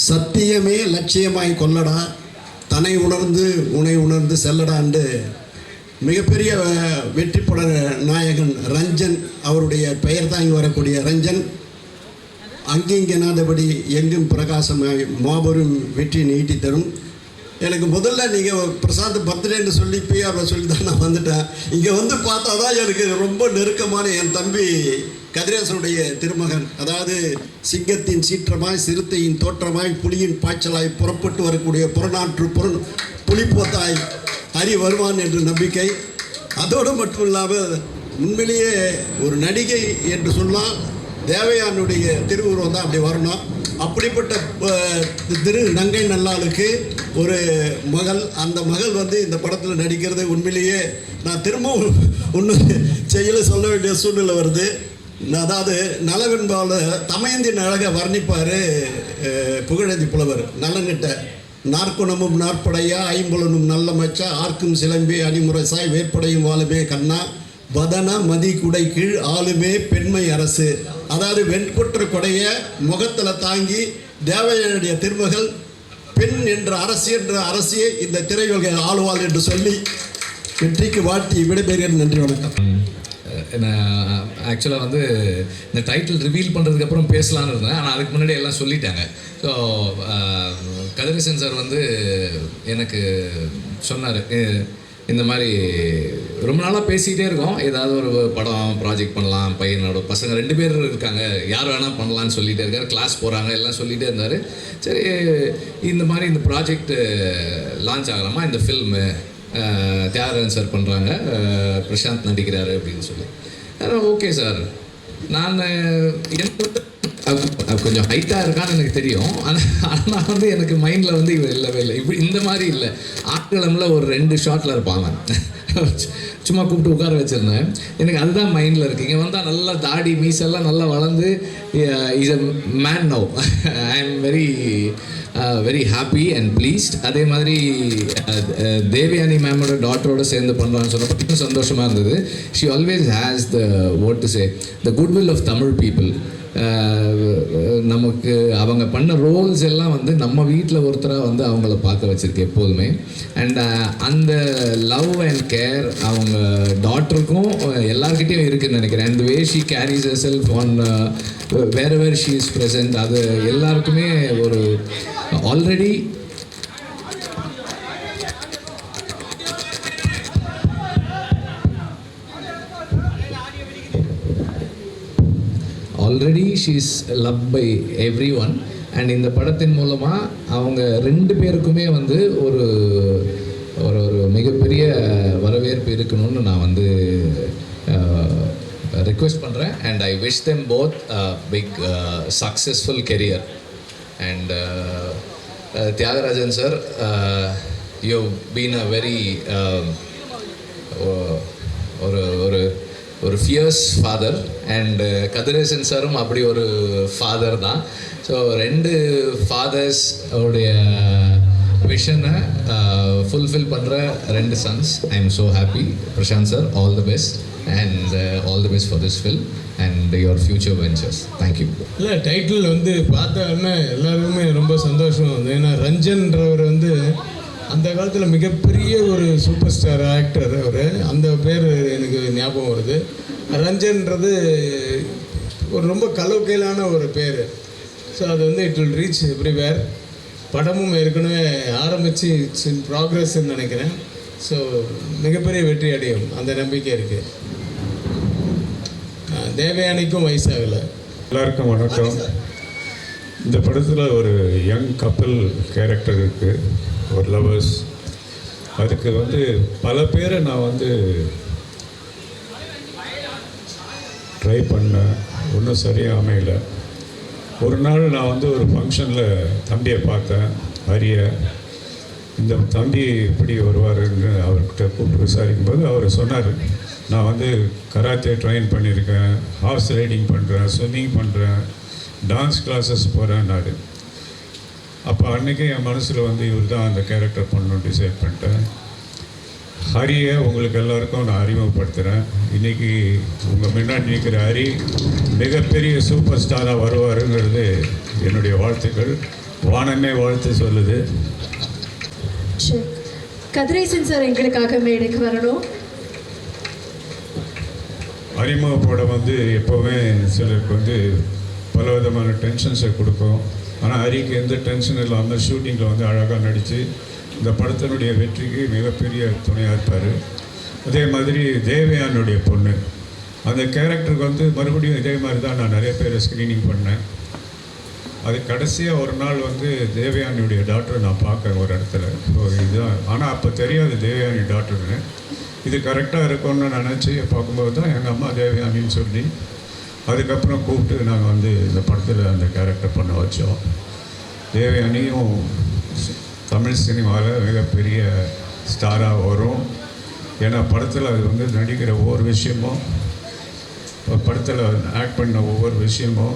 சத்தியமே லட்சியமாய் கொள்ளடா, தன்னை உணர்ந்து உனை உணர்ந்து செல்லடான்னு மிகப்பெரிய வெற்றிப்பட நாயகன் ரஞ்சன் அவருடைய பெயர் தாங்கி வரக்கூடிய ரஞ்சன் அங்கிங்கனாதபடி எங்கும் பிரகாசமாய் மாபெரும் வெற்றி நீட்டி தரும். எனக்கு முதல்ல நீங்கள் பிரசாந்த் பர்த்டேன்னு சொல்லி பிஆரில் சொல்லி தான் நான் வந்துட்டேன். இங்கே வந்து பார்த்தா தான் எனக்கு ரொம்ப நெருக்கமான என் தம்பி கதிரேசனுடைய திருமகன், அதாவது சிங்கத்தின் சீற்றமாய் சிறுத்தையின் தோற்றமாய் புலியின் பாய்ச்சலாய் புறப்பட்டு வரக்கூடிய புறநாற்று புலிப்போத்தாய் ஹரி வருவான் என்று நம்பிக்கை. அதோடு மட்டும் இல்லாமல் உண்மையிலேயே ஒரு நடிகை என்று சொல்லலாம், தேவயானுடைய திருவுருவம் தான் அப்படி வரணும். அப்படிப்பட்ட திரு நங்கை நல்லாளுக்கு ஒரு மகள், அந்த மகள் வந்து இந்த படத்தில் நடிக்கிறது உண்மையிலேயே நான் திரும்பவும் ஒன்று செய்யலை சொல்ல வேண்டிய சூழ்நிலை வருது. அதாவது நலவென்பால் தமையந்தின் அழகை வர்ணிப்பார் புகழேந்தி புலவர். நலனிட்ட நாற்குணமும் நாற்படையா ஐம்புலனும் நல்ல மச்சா ஆர்க்கும் சிலம்பே அணிமுரசாய் வேற்படையும் வாழுமே கண்ணா வதன மதி குடை கீழ் ஆளுமே பெண்மை அரசு. அதாவது வெண்குற்ற கொடைய முகத்தில் தாங்கி தேவயானுடைய திருமகள் பெண் என்ற அரசு என்ற அரசியை இந்த திரையுலகை ஆளுவாள் என்று சொல்லி வெற்றிக்கு வாழ்த்தி விடைபெறுகிறேன். நன்றி, வணக்கம். ஆக்சுவலாக வந்து இந்த டைட்டில் ரிவீல் பண்ணுறதுக்கப்புறம் பேசலான்னு இருந்தேன், ஆனால் அதுக்கு முன்னாடி எல்லாம் சொல்லிட்டாங்க. ஸோ கதிரேசன் சார் வந்து எனக்கு சொன்னார், இந்த மாதிரி ரொம்ப நாளாக பேசிக்கிட்டே இருக்கோம், ஏதாவது ஒரு படம் ப்ராஜெக்ட் பண்ணலாம், பையனோட பசங்க 2 பேர் இருக்காங்க, யார் வேணால் பண்ணலான்னு சொல்லிகிட்டே இருக்கார், கிளாஸ் போகிறாங்க எல்லாம் சொல்லிகிட்டே இருந்தார். சரி, இந்த மாதிரி இந்த ப்ராஜெக்ட் லான்ச் ஆகலாமா, இந்த ஃபில்மு தியாகராஜன் சார் பண்ணுறாங்க, பிரசாந்த் நடிக்கிறாரு அப்படின்னு சொல்லி. ஓகே சார், நான் எனக்கு கொஞ்சம் ஹைட்டாக இருக்கான்னு எனக்கு தெரியும், ஆனால் வந்து எனக்கு மைண்டில் வந்து இவன் இல்லவே இல்லை. இப்படி இந்த மாதிரி இல்லை, ஆட்களமில் ஒரு 2 ஷாட்டில் இருப்பாங்க, சும்மா கூப்பிட்டு உட்கார வச்சுருந்தேன். எனக்கு அதுதான் மைண்டில் இருக்குது. இங்கே வந்தால் நல்லா தாடி மீசெல்லாம் நல்லா வளர்ந்து is a man no. I am very happy and pleased. அதே மாதிரி தேவயானி மேமோட டாட்டரோட சேர்ந்து பண்ணுறான்னு சொன்னப்போ இன்னும் சந்தோஷமாக இருந்தது. She always has the what to say the goodwill of Tamil people. நமக்கு அவங்க பண்ண ரோல்ஸ் எல்லாம் வந்து நம்ம வீட்டில் ஒருத்தராக வந்து அவங்கள பார்க்க வச்சுருக்கு எப்போதுமே. அண்ட் அந்த லவ் அண்ட் கேர் அவங்க டாட்டருக்கும் எல்லார்கிட்டையும் இருக்குதுன்னு நினைக்கிறேன். And way she carries herself on where she is present, அது எல்லாருக்குமே ஒரு already she is love by everyone. And இந்த படத்தின் மூலமாக அவங்க 2 பேருக்குமே வந்து ஒரு ஒரு மிகப்பெரிய வரவேற்பு இருக்கணும்னு நான் வந்து ரிக்வெஸ்ட் பண்ணுறேன். And I wish them both big successful career. And Thiagarajan sir, you been a very ஒரு ஃபியர்ஸ் ஃபாதர். அண்டு கதிரேசன் சாரும் அப்படி ஒரு ஃபாதர் தான். ஸோ 2 ஃபாதர்ஸ் உடைய விஷனை ஃபுல்ஃபில் பண்ணுற 2 sons. I am so happy. Prashanth sir, all the best and all the best for this film and your future ventures. Thank you. இல்லை, title வந்து பார்த்தோன்னே எல்லாருக்குமே ரொம்ப சந்தோஷம். ஏன்னா ரஞ்சன்றவர் வந்து அந்த காலத்தில் மிகப்பெரிய ஒரு சூப்பர் ஸ்டார் ஆக்டர் அவர். அந்த பேர் எனக்கு ஞாபகம் வருது. ரஞ்சன்றது ஒரு ரொம்ப கலோக்கையிலான ஒரு பேர். ஸோ அது வந்து இட் வில் ரீச் எவ்ரிவேர். படமும் ஏற்கனவே ஆரம்பித்து இட்ஸ் இன் ப்ராக்ரஸ்ன்னு நினைக்கிறேன். ஸோ மிகப்பெரிய வெற்றி அடையும் அந்த நம்பிக்கை இருக்குது. தேவயானிக்கும் வயசாகலை. எல்லாருக்கும் வணக்கம். இந்த படத்தில் ஒரு யங் கப்பல் கேரக்டர் இருக்குது, ஒரு லவர்ஸ். அதுக்கு வந்து பல பேரை நான் வந்து ட்ரை பண்ணேன், ஒன்றும் சரியாக அமையலை. ஒரு நாள் நான் வந்து ஒரு ஃபங்க்ஷனில் தம்பியை பார்த்தேன், ஹரிய. இந்த தம்பி இப்படி வருவாருன்னு அவர்கிட்ட கூப்பிட்டு விசாரிக்கும்போது அவர் சொன்னார், நான் வந்து கராத்தே ட்ரெயின் பண்ணியிருக்கேன், ஹார்ஸ் ரைடிங் பண்ணுறேன், ஸ்விம்மிங் பண்ணுறேன், டான்ஸ் கிளாஸஸ் போகிறேன்னாரு. அப்போ அன்றைக்கி என் மனசில் வந்து இவர் தான் அந்த கேரக்டர் பண்ணணும்னு டிசைட் பண்ணிட்டேன். ஹரியை உங்களுக்கு எல்லாருக்கும் நான் அறிமுகப்படுத்துகிறேன். இன்றைக்கி உங்கள் முன்னாடி நிற்கிற ஹரி மிகப்பெரிய சூப்பர் ஸ்டாராக வருவாருங்கிறது என்னுடைய வாழ்த்துக்கள். வானமே வாழ்த்து சொல்லுது. சரி, கதிரேசன் சார் எங்களுக்காக மேடைக்கு வரணும். அறிமுக படம் வந்து எப்போவுமே சிலருக்கு வந்து பல விதமான டென்ஷன்ஸை கொடுக்கும். ஆனால் ஹரிக்கு எந்த டென்ஷன் இல்லாமல் ஷூட்டிங்கில் வந்து அழகாக நடித்து இந்த படத்தினுடைய வெற்றிக்கு மிகப்பெரிய துணையாக இருப்பார். அதே மாதிரி தேவயானுடைய பொண்ணு அந்த கேரக்டருக்கு வந்து மறுபடியும் இதே மாதிரி தான் நான் நிறைய பேரை ஸ்க்ரீனிங் பண்ணேன். அது கடைசியாக ஒரு நாள் வந்து தேவயானியுடைய டாக்டரை நான் பார்க்க ஒரு இடத்துல. ஸோ இதுதான், ஆனால் அப்போ தெரியாது தேவயானி டாக்டர்னு. இது கரெக்டாக இருக்கும்னு நினச்சி பார்க்கும்போது தான் எங்கள் அம்மா தேவயானின்னு சொல்லி அதுக்கப்புறம் கூப்பிட்டு நாங்கள் வந்து இந்த படத்தில் அந்த கேரக்டர் பண்ண வச்சோம். தேவயானியும் தமிழ் சினிமாவில் மிகப்பெரிய ஸ்டாராக வரும். ஏன்னா படத்தில் அது வந்து நடிக்கிற ஒவ்வொரு விஷயமும், படத்தில் ஆக்ட் பண்ண ஒவ்வொரு விஷயமும்,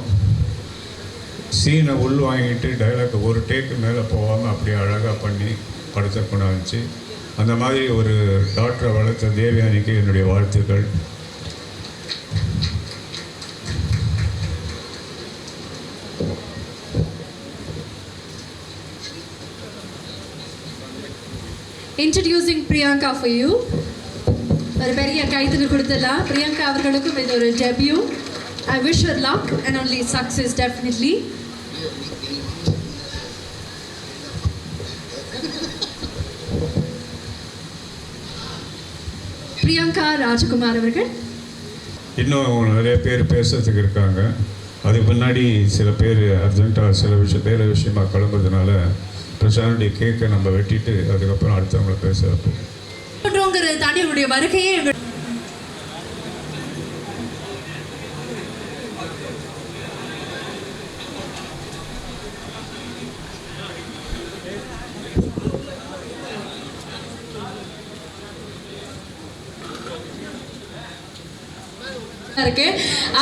சீனை உள் வாங்கிட்டு டைலாக் ஒரு டேக்கு மேலே போகாமல் அப்படியே அழகாக பண்ணி படத்தை கொண்டாந்துச்சு. அந்த மாதிரி ஒரு டாக்டரை வளர்த்த தேவயானிக்கு என்னுடைய வாழ்த்துக்கள். Introducing Priyanka for you. ஒரு பெரிய கைத்தறி கொடுத்துடலாம். பிரியங்கா அவர்களுக்கும் இது ஒரு debut. I wish her luck and only success definitely. Priyanka Rajkumar அவர்கள். இன்னும் நிறைய பேர் பேசுறதுக்கு இருக்காங்க. அதுக்கு முன்னாடி சில பேர் அர்ஜென்ட்டாக வேறு விஷயமாக கிளம்புறதுனால பிரசானுடைய கேக்கை நம்ம வெட்டிட்டு அதுக்கப்புறம் அடுத்தவங்களை பேச வைப்போம். தாண்டி உங்களுடைய வருகையே இருக்கு.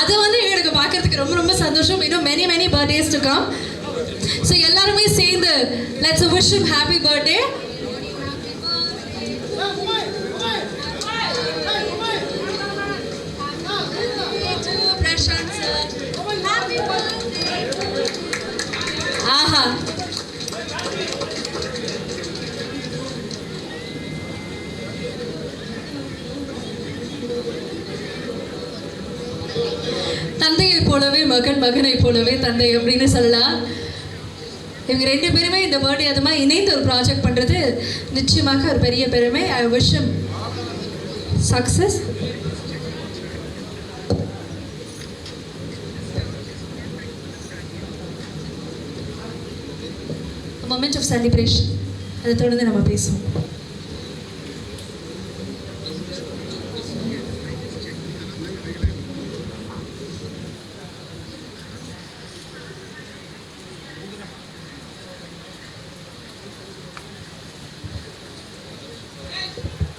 அது வந்து எங்களுக்கு பார்க்கறதுக்கு ரொம்ப ரொம்ப சந்தோஷம். இன்னும் many birthdays to come. So எல்லாருமே சேர்ந்து let's wish him happy birthday. Prashant sir, happy birthday. ஆஹா, தந்தையை போலவே மகன், மகனை போலவே தந்தை அப்படின்னு சொல்லலாம். இவங்க ரெண்டு பேருமே இந்த பர்த்டே அது மாதிரி இணைந்து ஒரு ப்ராஜெக்ட் பண்ணுறது நிச்சயமாக ஒரு பெரிய பெருமை. I wish him success. Moment of celebration, அதை தொடர்ந்து நம்ம பேசுவோம்.